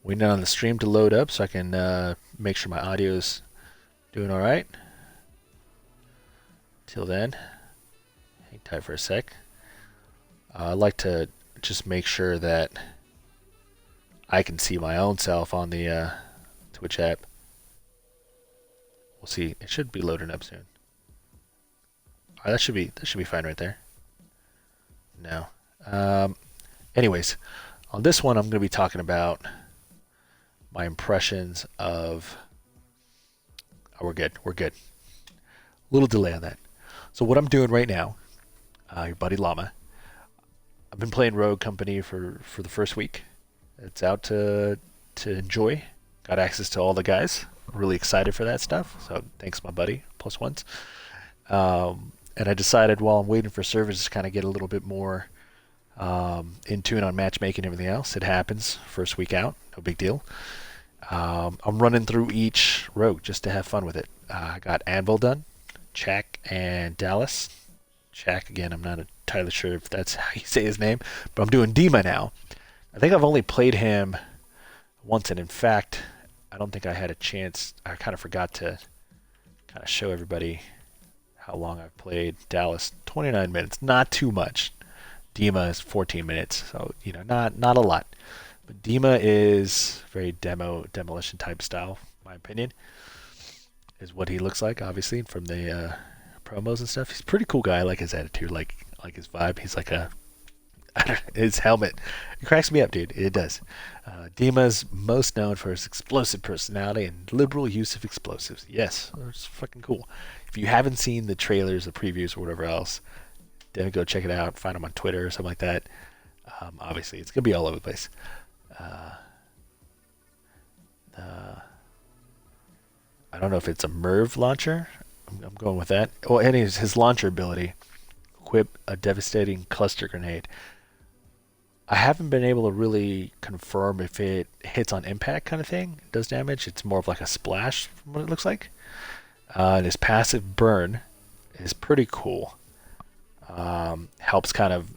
Waiting on the stream to load up so I can make sure my audio's doing all right. Till then, hang tight for a sec. I'd like to just make sure that I can see my own self on the Twitch app. We'll see. It should be loading up soon. All right, that should be fine right there. No. Anyways, on this one, I'm going to be talking about my impressions of. Oh, we're good. We're good. Little delay on that. So what I'm doing right now, your buddy Llama. I've been playing Rogue Company for the first week. It's out to enjoy. Got access to all the guys. Really excited for that stuff. So thanks, my buddy. Plus ones. And I decided while I'm waiting for servers to kind of get a little bit more in tune on matchmaking and everything else. It happens first week out. No big deal. I'm running through each rogue just to have fun with it. I got Anvil done, Chak, and Dallas. Chak, again, I'm not entirely sure if that's how you say his name, but I'm doing Dima now. I think I've only played him once, and in fact, I don't think I had a chance. I kind of forgot to kind of show everybody how long I've played Dallas. 29 minutes, not too much. Dima is 14 minutes, so not a lot. But Dima is very demolition type style, in my opinion. Is what he looks like, obviously, from the promos and stuff. He's a pretty cool guy. I like his attitude, like his vibe. He's like his helmet. It cracks me up, dude. It does. Dima's most known for his explosive personality and liberal use of explosives. Yes, it's fucking cool. If you haven't seen the trailers, the previews, or whatever else, definitely go check it out. Find him on Twitter or something like that. Obviously, it's gonna be all over the place. I don't know if it's a MIRV launcher. I'm going with that. Oh, and his launcher ability. Equip a devastating cluster grenade. I haven't been able to really confirm if it hits on impact kind of thing. It does damage. It's more of like a splash from what it looks like. And his passive burn is pretty cool. Helps kind of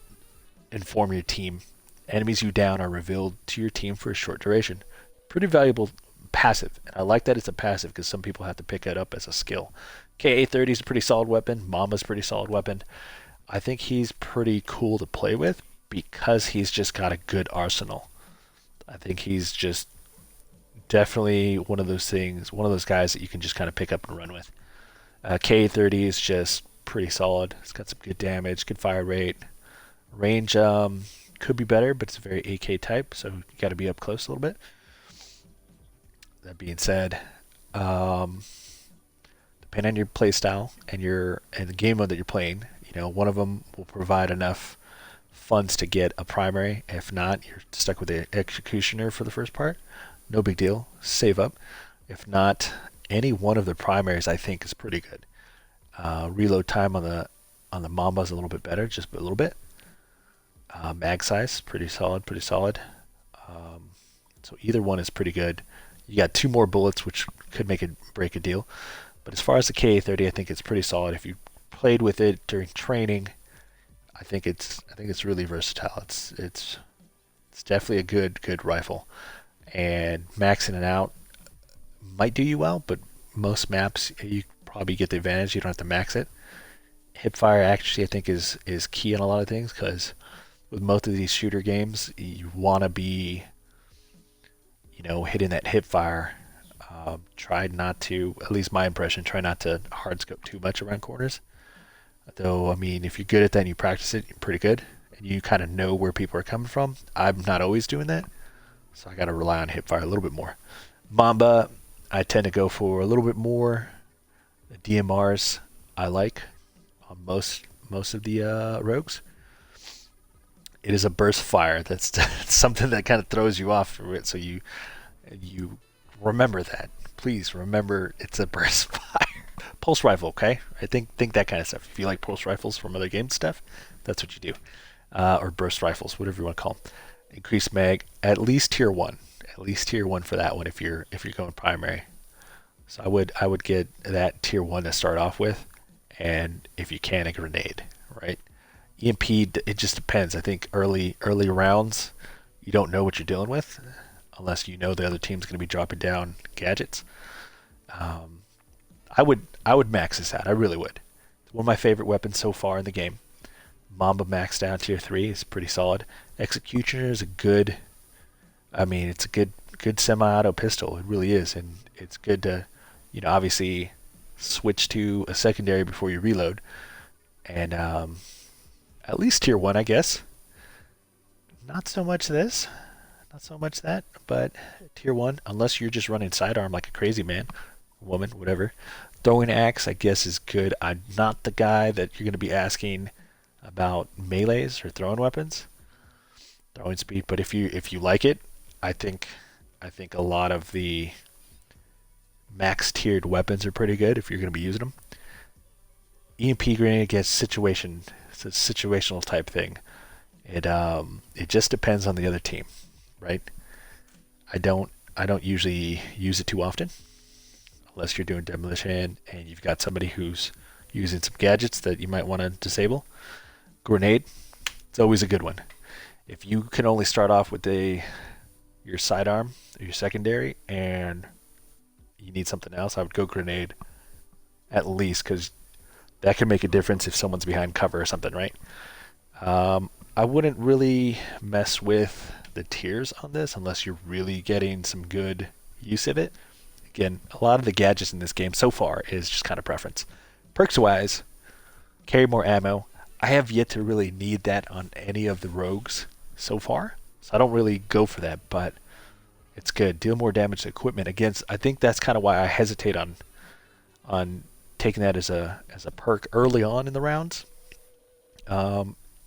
inform your team. Enemies you down are revealed to your team for a short duration. Pretty valuable passive. And I like that it's a passive because some people have to pick it up as a skill. KA-30 is a pretty solid weapon. Mama's a pretty solid weapon. I think he's pretty cool to play with because he's just got a good arsenal. I think he's just definitely one of those things, one of those guys that you can just kind of pick up and run with. KA-30 is just pretty solid. It's got some good damage, good fire rate. Range could be better, but it's a very AK type, so you got to be up close a little bit. That being said, depending on your play style and the game mode that you're playing, one of them will provide enough funds to get a primary. If not, you're stuck with the executioner for the first part. No big deal. Save up. If not, any one of the primaries I think is pretty good. Reload time on the Mamba is a little bit better, just a little bit. Mag size, pretty solid, pretty solid. So either one is pretty good. You got 2 more bullets, which could make it break a deal. But as far as the KA-30, I think it's pretty solid. If you played with it during training, I think it's really versatile. It's definitely a good rifle. And maxing it out might do you well, but most maps you probably get the advantage. You don't have to max it. Hipfire actually I think is key on a lot of things because with most of these shooter games, you want to be hitting that hipfire. Try not to, at least my impression, try not to hard scope too much around corners. Though, I mean, if you're good at that and you practice it, you're pretty good. And you kind of know where people are coming from. I'm not always doing that. So I got to rely on hipfire a little bit more. Mamba, I tend to go for a little bit more. The DMRs I like on most of the rogues. It is a burst fire. That's something that kind of throws you off for it. So you remember that. Please remember it's a burst fire. Pulse rifle, okay? I think that kind of stuff. If you like pulse rifles from other game stuff, that's what you do. Or burst rifles, whatever you want to call them. Increased mag, at least tier 1. At least tier 1 for that one if you're going primary. So I would get that tier 1 to start off with, and if you can, a grenade, right? EMP, it just depends. I think early rounds, you don't know what you're dealing with unless you know the other team's going to be dropping down gadgets. I would max this out. I really would. It's one of my favorite weapons so far in the game. Mamba maxed down tier 3 is pretty solid. Executioner is a good. I mean, it's a good semi-auto pistol. It really is, and it's good to, obviously switch to a secondary before you reload. And at least tier 1, I guess. Not so much this, not so much that, but tier 1, unless you're just running sidearm like a crazy man, woman, whatever. Throwing axe, I guess, is good. I'm not the guy that you're going to be asking about melees or throwing weapons, throwing speed. But if you like it, I think a lot of the max tiered weapons are pretty good if you're going to be using them. EMP grenade gets situation. It's a situational type thing. It just depends on the other team, right? I don't usually use it too often, unless you're doing demolition and you've got somebody who's using some gadgets that you might want to disable. Grenade, it's always a good one. If you can only start off with your sidearm or your secondary and you need something else, I would go grenade at least, because that can make a difference if someone's behind cover or something, right? I wouldn't really mess with the tiers on this unless you're really getting some good use of it. Again, a lot of the gadgets in this game so far is just kind of preference. Perks wise, carry more ammo. I have yet to really need that on any of the rogues so far, so I don't really go for that, but it's good. Deal more damage to equipment. Again, I think that's kind of why I hesitate on taking that as a perk early on in the rounds.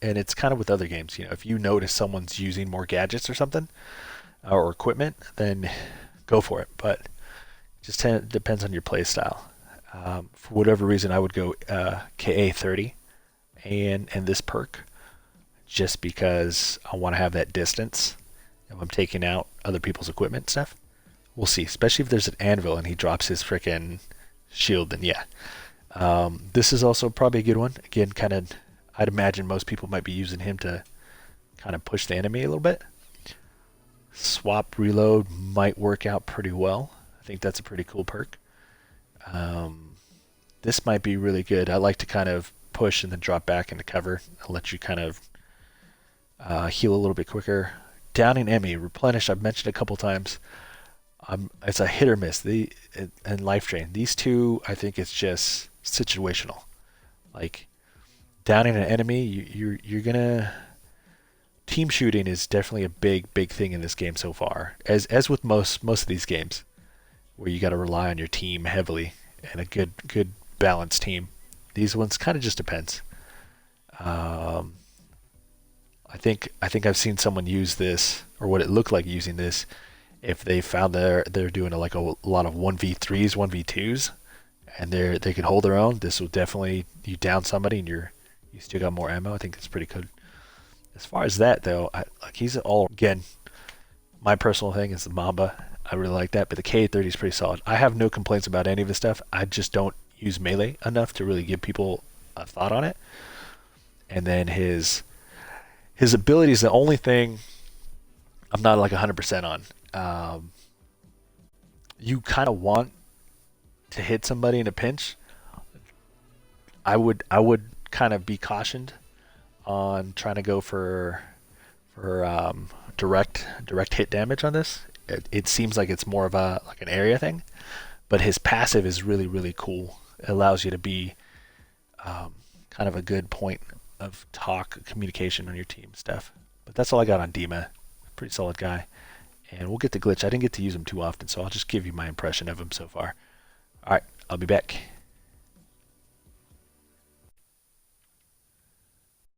And it's kind of with other games. If you notice someone's using more gadgets or something, or equipment, then go for it. But it just depends on your play style. For whatever reason, I would go KA 30 and this perk, just because I want to have that distance if I'm taking out other people's equipment stuff. We'll see, especially if there's an anvil and he drops his frickin' shield, then yeah. This is also probably a good one. Again, I'd imagine most people might be using him to kind of push the enemy a little bit. Swap reload might work out pretty well. I think that's a pretty cool perk. This might be really good. I like to kind of push and then drop back into cover. I'll let you kind of heal a little bit quicker. Downing enemy, replenish, I've mentioned a couple times. It's a hit or miss. And life drain. These two, I think it's just situational. Like, downing an enemy, you're gonna. Team shooting is definitely a big thing in this game so far. As with most of these games, where you got to rely on your team heavily and a good balanced team. These ones kind of just depends. I think I've seen someone use this, or what it looked like using this, if they found they're doing a lot of 1v3s, 1v2s, and they can hold their own. This will definitely, you down somebody and you still got more ammo. I think that's pretty good. As far as that though, he's all, again, my personal thing is the Mamba. I really like that, but the K30 is pretty solid. I have no complaints about any of his stuff. I just don't use melee enough to really give people a thought on it. And then his ability is the only thing I'm not like 100% on. You kind of want to hit somebody in a pinch. I would kind of be cautioned on trying to go for direct hit damage on this. It seems like it's more of an area thing, but his passive is really cool. It allows you to be kind of a good point of communication on your team stuff. But that's all I got on Dima. Pretty solid guy. And we'll get to Glitch. I didn't get to use him too often, so I'll just give you my impression of him so far. Alright, I'll be back.